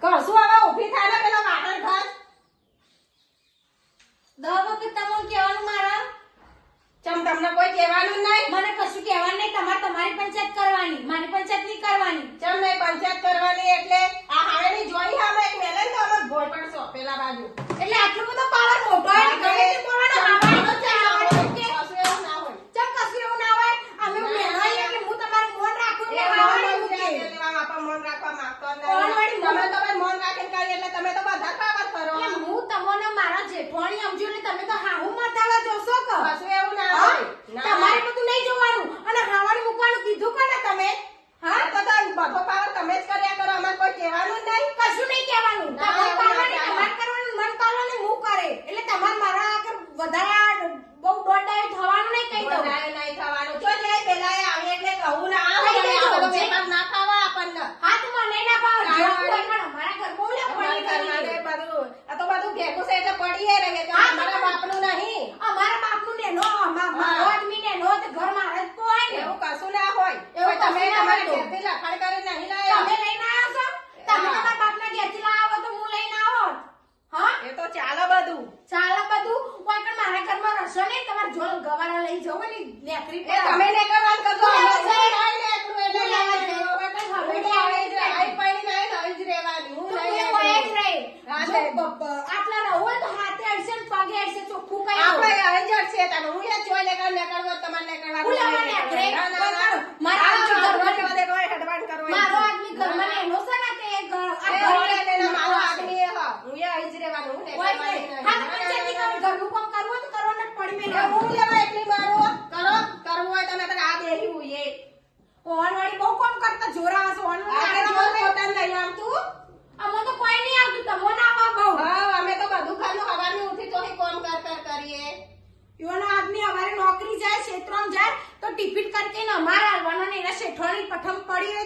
કશું હવે ઊભી થાય ને પેલા વાહન ઘર 10 વખત તમને કહેવાનું મારા ચમ તમને કોઈ કહેવાનું નહીં મને કશું કહેવાનું નહીં તમારી પંચાયત કરવાની મારી પંચાયત નહીં કરવાની ચમ નહીં પંચાયત કરવાની એટલે આ હાવેની જોઈ હામે એક મેલન તો અમે ભોય પણ સોપેલા બાજુ એટલે આટલો બધો પાવર મોટો હોય ને ગમે તે બોલવાનો હાવાનો છે આવવાનું કે કશું એવું ના હોય ચમ કશું એવું ના હોય અમે મેળાઈ એટલે હું તમારું મોન રાખું ને હાવાની મૂકે આપા મન રાખવા માંગતો નહીં તમે મન રાખીને કરી એટલે તમે તો બધા પાવર કરો એટલે હું તમને મારા જેઠવાણી સમજુ એટલે તમે તો હાહુ માતાવા જોશો કે કશું એવું ના હોય તમારે બધું નહીં જોવાનું અને હાવાની મૂકવાનું કીધું કોને તમે હા તો બધો પાવર તમે જ કર્યા કરો અમારે કોઈ કહેવાનું જ નહીં કશું નહીં કહેવાનું તમારે કરવાનું તમારે કરવાનું મન કરવાનું હું કરે એટલે તમારે મારા આગળ વધારે બહુ દોડાય થવાનું નહીં કઈ દઉં નહીં થવાનું જો જે પેલા આવી એટલે કહું ના આ કઈ દેજો. બધો વેપાર ના ખાવા આપણને હા તો મને ના પાવ ના, જો ના, કોઈ પણ અમારા ઘર બોલે અમારે ઘરમાં પડી બધું આ તો બધું ભેગું છે એટલે પડીએ રહે કે હા, અમારા બાપનું નહીં અમારા બાપનું નેનો મારો આદમી નેનો તો ઘર મારે જ તો હોય ને એવું કશું ના હોય એવું તમે કશું ના તમારા હોય. ઘેરથી લખાણ કરીને નહીં લાયા તમે લઈને આવ્યો છો તમે હા. તમારા બાપના ઘેરથી લાવો તો હું લઈને આવો હા એ તો ચાલે બધું ચાલે બધું કોઈ પણ મારા ઘરમાં રસો નહીં તમારે જો ગવારા લઈ જવો ને નેકરી એ તમે ને કરવાનું કરજો હું અમે લેવા જઈ આવીને એટલું એટલે હું લેવા લેવા જઈ. જવું. હવે હું તો આવે આવે જ જ આઈ પડીને આવીને આવી જ રહેવાની. હું તો લઈ હું આવીશ. એ જ રહી. હા, જો તે. આટલા રહો હોય તો હાથે અડશે ને પગે અડશે ચોખ્ખું કહી દઉં. આપણે આવી જ છે તને હું એ જોઈ લેकर નીકળવો તમારે નીકળવાનું હું લેવા નહીં. નીકળે? ના, ના, ના. મારા હા, આદમી હા, ઘરમાં બધે કોઈ હડબાડ કરવો મારો નહીં. આદમી ઘરમાં એનો છે ને તે આ એ ઘર ઓળે ને એક મારો છે. આદમી એ હા. હું એ આવી જ રહેવાનું. હું હોય નીકળવાની છે. નહીં. હા, તો પંચાયતની કામ ઘરનું કામ કરવું હોય તો કરવાનું જ પડી મેં એ હું લેવા એકલી મારું કરો કરવું હોય તમે તો આ બેહી હું એ ઓનવાળી બહુ કામ કરતા જોરા હશે આ ઓનવાળી જો પોતાને લઈ આવતું અમે તો કોઈ નહીં આવતું તમો ના આવા બહુ હા અમે તો બધું ઘરનું હવારનું ઉઠી તો કોમ કરીએ યોનો આદમી અમારે નોકરી જાય ક્ષેત્રમાં જાય તો ટિફિન કરીને અમારે આવવાનો ને એના શેઠવાણી પ્રથમ પડી હોય